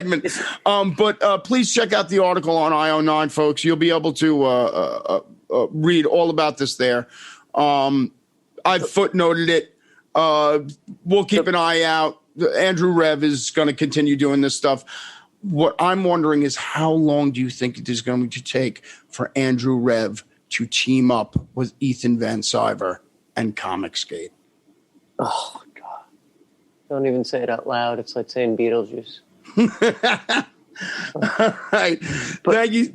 But please check out the article on IO9, folks. You'll be able to read all about this there. I've footnoted it. We'll keep an eye out. Andrew Rev is going to continue doing this stuff. What I'm wondering is, how long do you think it is going to take for Andrew Rev to team up with Ethan Van Sciver and Comicsgate? Oh, God. Don't even say it out loud. It's like saying Beetlejuice. All right. Thank you,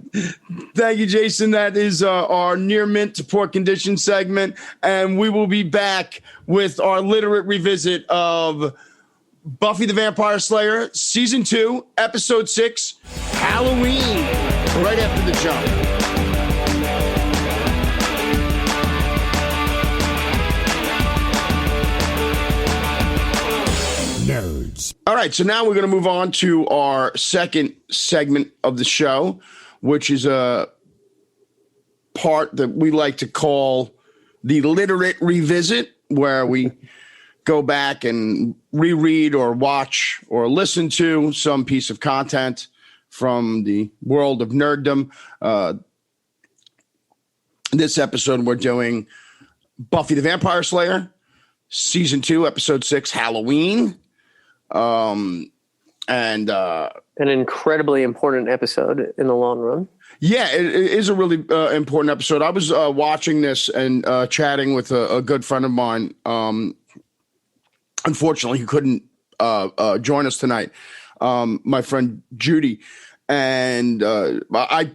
Jason. That is our near mint to poor condition segment, and we will be back with our literate revisit of Buffy the Vampire Slayer, Season 2, Episode 6, Halloween, right after the jump. Nerds. All right, so now we're going to move on to our second segment of the show, which is a part that we like to call the Literate Revisit, where we go back and reread or watch or listen to some piece of content from the world of nerddom. This episode, we're doing Buffy the Vampire Slayer, Season 2, Episode 6, Halloween. An incredibly important episode in the long run. Yeah, it is a really important episode. I was watching this and chatting with a good friend of mine. Unfortunately, he couldn't join us tonight. My friend Judy, and I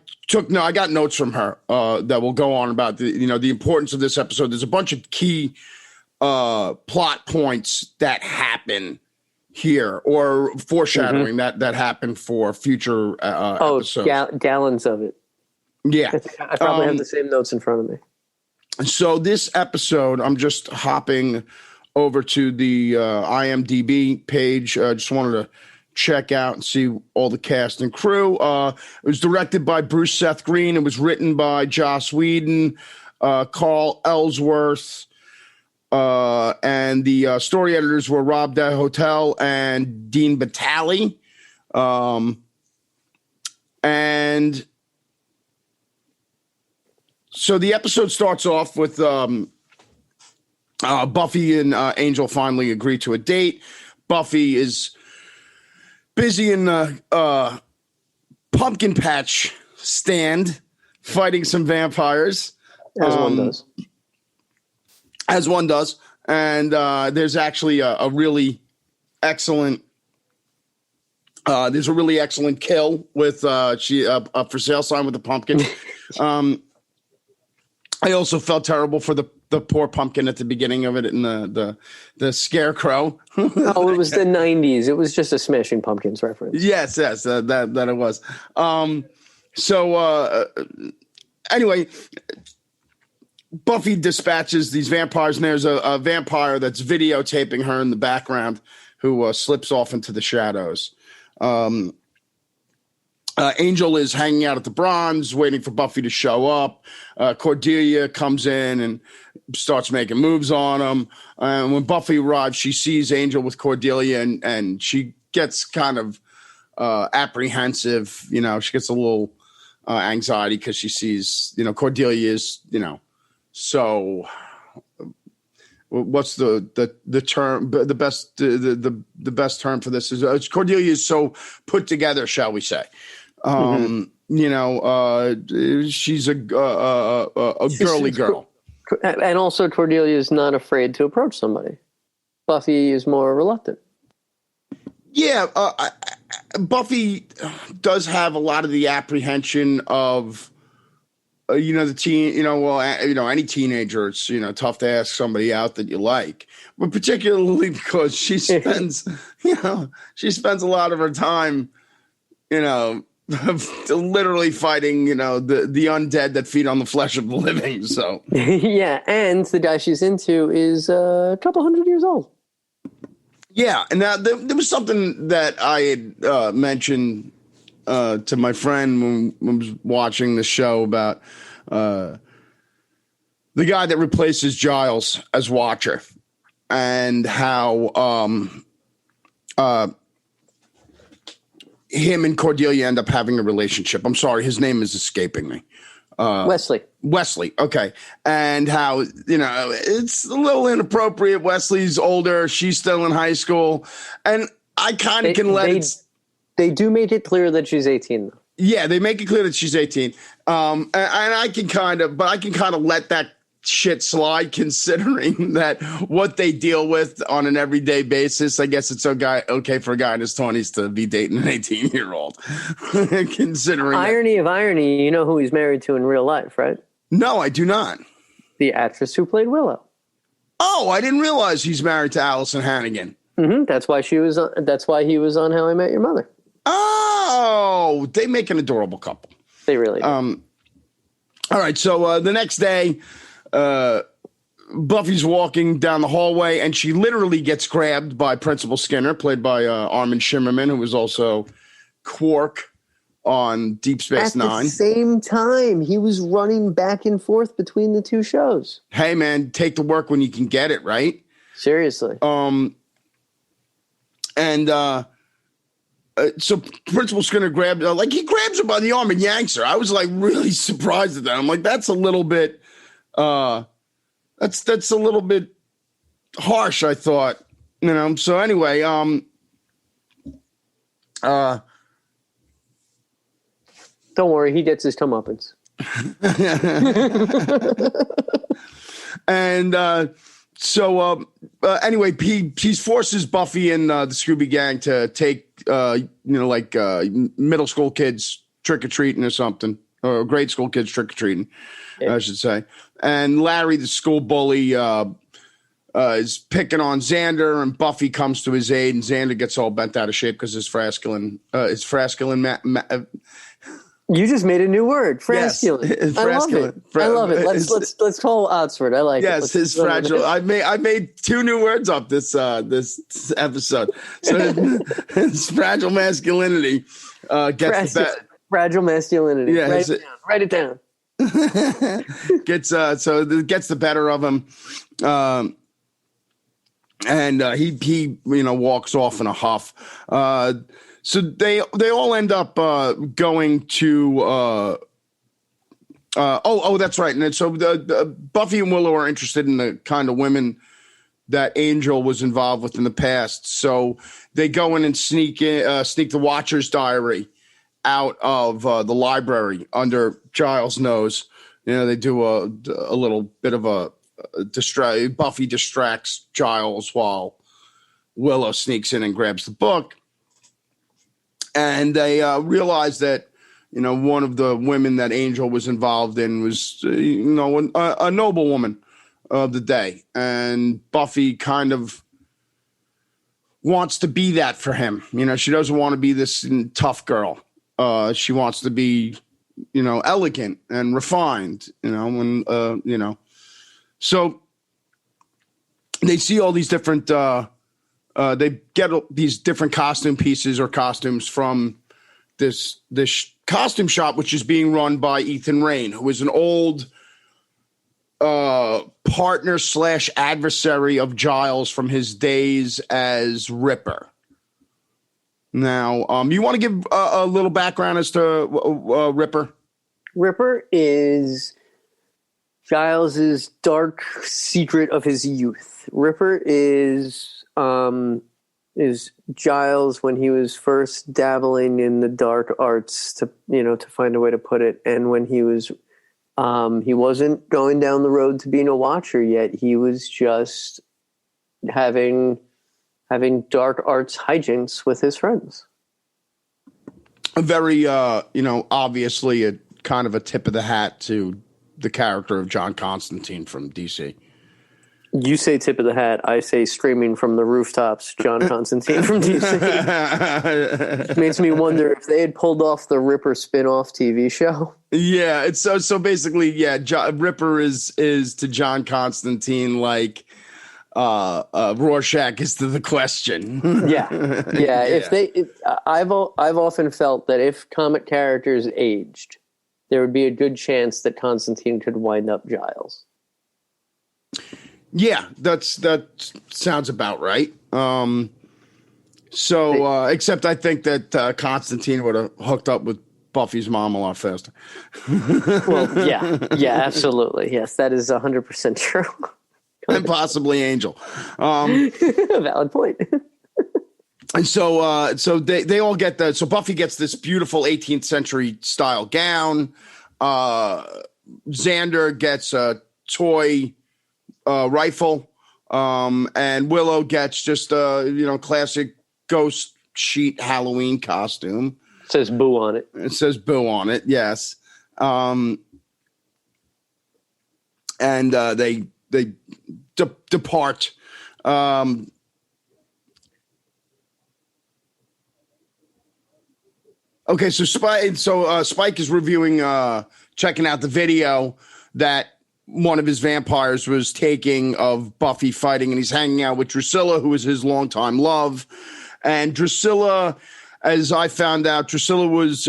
got notes from her that will go on about the importance of this episode. There's a bunch of key plot points that happen here, or foreshadowing that happen for future episodes. Gallons of it. Yeah, I probably have the same notes in front of me. So this episode, I'm just hopping over to the IMDb page. I just wanted to check out and see all the cast and crew. It was directed by Bruce Seth Green. It was written by Joss Whedon, Carl Ellsworth, and the story editors were Rob DeHotel and Dean Batali. And so the episode starts off with Buffy and Angel finally agree to a date. Buffy is busy in the pumpkin patch stand fighting some vampires. As one does. As one does. And there's actually a really excellent kill with a for sale sign with a pumpkin. I also felt terrible for the poor pumpkin at the beginning of it, and the scarecrow. Oh, it was the 90s. It was just a Smashing Pumpkins reference. Yes, that it was. Anyway, Buffy dispatches these vampires, and there's a vampire that's videotaping her in the background who slips off into the shadows. Angel is hanging out at the Bronze, waiting for Buffy to show up. Cordelia comes in and starts making moves on him. And when Buffy arrives, she sees Angel with Cordelia, and she gets kind of apprehensive. You know, she gets a little anxiety because she sees, Cordelia is, so. What's the term? The best term for this is Cordelia is so put together, shall we say? She's a girly girl, and also Cordelia is not afraid to approach somebody. Buffy is more reluctant. Yeah, Buffy does have a lot of the apprehension of. The teen, any teenager, it's, tough to ask somebody out that you like, but particularly because she spends a lot of her time, literally fighting, the undead that feed on the flesh of the living. So, yeah. And the guy she's into is a couple 100 years old. Yeah. And now there was something that I had mentioned to my friend when I was watching the show about the guy that replaces Giles as Watcher, and how him and Cordelia end up having a relationship. I'm sorry, his name is escaping me. Wesley. Okay. And how, it's a little inappropriate. Wesley's older. She's still in high school. And I kind of can let it. They do make it clear that she's 18, though. Yeah, they make it clear that she's 18. And I can kind of let that shit slide, considering that what they deal with on an everyday basis. I guess it's okay for a guy in his 20s to be dating an 18-year-old. Considering of irony, you know who he's married to in real life, right? No, I do not. The actress who played Willow. Oh, I didn't realize he's married to Allison Hannigan. Mm-hmm. That's why he was on How I Met Your Mother. Oh, they make an adorable couple. They really do. All right, so the next day, Buffy's walking down the hallway, and she literally gets grabbed by Principal Skinner, played by Armin Shimmerman, who was also Quark on Deep Space Nine. At the same time, he was running back and forth between the two shows. Hey, man, take the work when you can get it, right? Seriously. So Principal Skinner grabs her by the arm and yanks her. I was like really surprised at that. I'm like, that's a little bit, that's a little bit harsh, I thought, So anyway, don't worry, he gets his comeuppance. And anyway, he forces Buffy and the Scooby Gang to take, middle school kids trick-or-treating or something, or grade school kids trick-or-treating, yeah. I should say. And Larry, the school bully, is picking on Xander, and Buffy comes to his aid, and Xander gets all bent out of shape because his frasculine. You just made a new word, frasculine. Yes, I love it. I love it. Let's call Oxford. I like it. Yes, his fragile. I made two new words up this episode. So his fragile masculinity gets the better. Fragile masculinity. Yeah, write it down. Gets the better of him, and he walks off in a huff. So they all end up going to that's right. And so the Buffy and Willow are interested in the kind of women that Angel was involved with in the past. So they go in and sneak the Watcher's diary out of the library under Giles' nose. They do a little bit of a distract. Buffy distracts Giles while Willow sneaks in and grabs the book. And they realize that, one of the women that Angel was involved in was, a noble woman of the day. And Buffy kind of wants to be that for him. She doesn't want to be this tough girl. She wants to be, elegant and refined, So they see all these different they get these different costume pieces or costumes from this costume shop, which is being run by Ethan Rayne, who is an old partner / adversary of Giles from his days as Ripper. Now, you want to give a little background as to Ripper? Ripper is Giles's dark secret of his youth. Ripper is Giles when he was first dabbling in the dark arts, to find a way to put it, and when he was he wasn't going down the road to being a Watcher yet. He was just having dark arts hijinks with his friends. A very obviously a kind of a tip of the hat to the character of John Constantine from DC. You say tip of the hat. I say screaming from the rooftops, John Constantine from DC. It makes me wonder if they had pulled off the Ripper spin-off TV show. Yeah, it's so basically, Ripper is to John Constantine like Rorschach is to the Question. Yeah. I've often felt that if comic characters aged, there would be a good chance that Constantine could wind up Giles. Yeah, that sounds about right. So, except I think that Constantine would have hooked up with Buffy's mom a lot faster. Well, yeah, absolutely. Yes, that is 100% true. And possibly Angel. Valid point. And so they all get so Buffy gets this beautiful 18th century style gown. Xander gets a toy rifle. And Willow gets just a, classic ghost sheet Halloween costume. It says boo on it. It says boo on it. Yes. And they depart. Okay, so Spike is reviewing, checking out the video that one of his vampires was taking of Buffy fighting, and he's hanging out with Drusilla, who is his longtime love. And Drusilla, as I found out, Drusilla was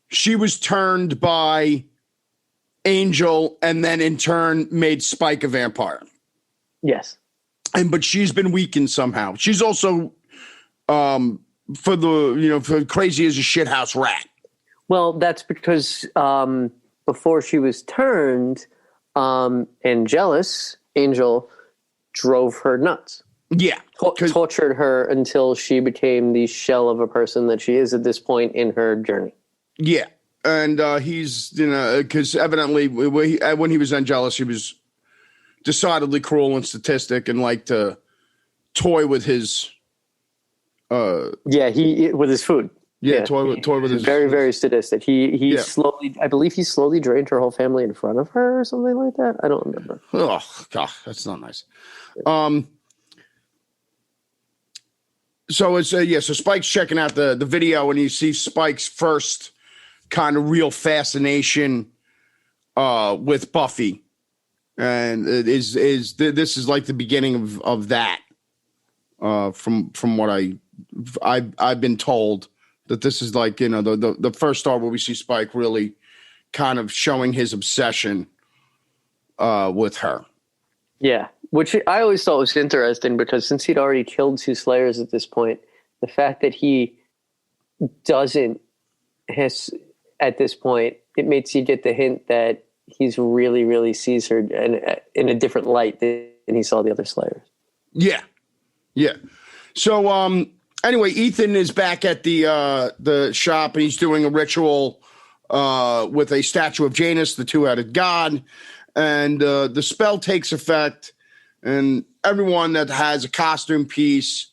she was turned by Angel, and then in turn made Spike a vampire. Yes, but she's been weakened somehow. She's also for crazy as a shithouse rat. Well, that's because before she was turned, Angel drove her nuts. Yeah. Tortured her until she became the shell of a person that she is at this point in her journey. Yeah. And he's, because evidently when he was Angelus, he was decidedly cruel and sadistic and liked to toy with his. With his food. Yeah, toy with his. Very, very sadistic. He slowly, I believe he slowly drained her whole family in front of her or something like that. I don't remember. Oh, God, that's not nice. So Spike's checking out the video, and you see Spike's first kind of real fascination with Buffy. And this is like the beginning of that. From what I've been told, that this is like, the first start where we see Spike really kind of showing his obsession with her. Yeah. Which I always thought was interesting, because since he'd already killed 2 Slayers at this point, the fact that he doesn't at this point, it makes you get the hint that he's really, really sees her in a different light than he saw the other Slayers. Yeah. Yeah. So, anyway, Ethan is back at the shop, and he's doing a ritual with a statue of Janus, the 2-headed god, and the spell takes effect, and everyone that has a costume piece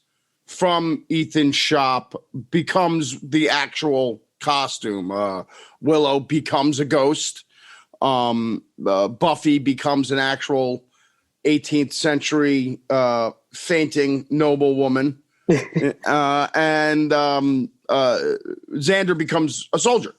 from Ethan's shop becomes the actual costume. Willow becomes a ghost. Buffy becomes an actual 18th century fainting noble woman. And Xander becomes a soldier,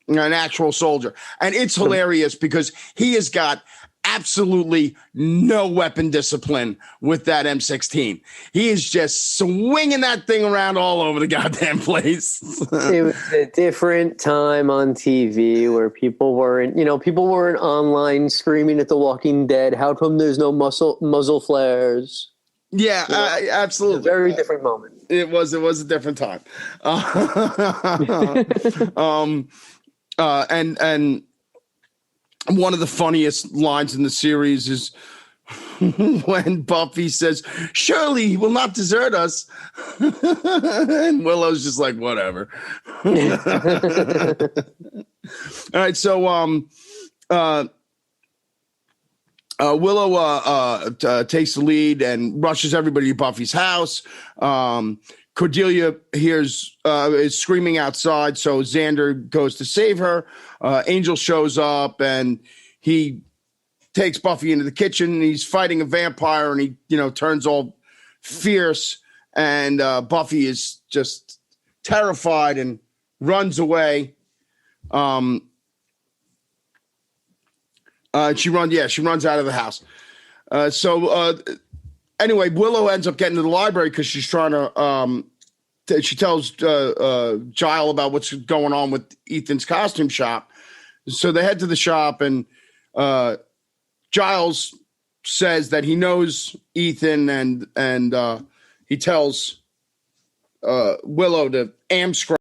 an actual soldier. And it's hilarious because he has got absolutely no weapon discipline with that M16. He is just swinging that thing around all over the goddamn place. It was a different time on TV where people weren't online screaming at The Walking Dead. How come there's no muzzle flares? Yeah, absolutely. It's a very different moment. It was a different time. And one of the funniest lines in the series is when Buffy says, "Surely he will not desert us." And Willow's just like, whatever. All right, so Willow takes the lead and rushes everybody to Buffy's house. Cordelia is screaming outside, so Xander goes to save her. Angel shows up, and he takes Buffy into the kitchen, and he's fighting a vampire, and he turns all fierce, and Buffy is just terrified and runs away. She runs out of the house. Anyway, Willow ends up getting to the library because she's trying to. She tells Giles about what's going on with Ethan's costume shop. So they head to the shop, and Giles says that he knows Ethan, and he tells Willow to amscribe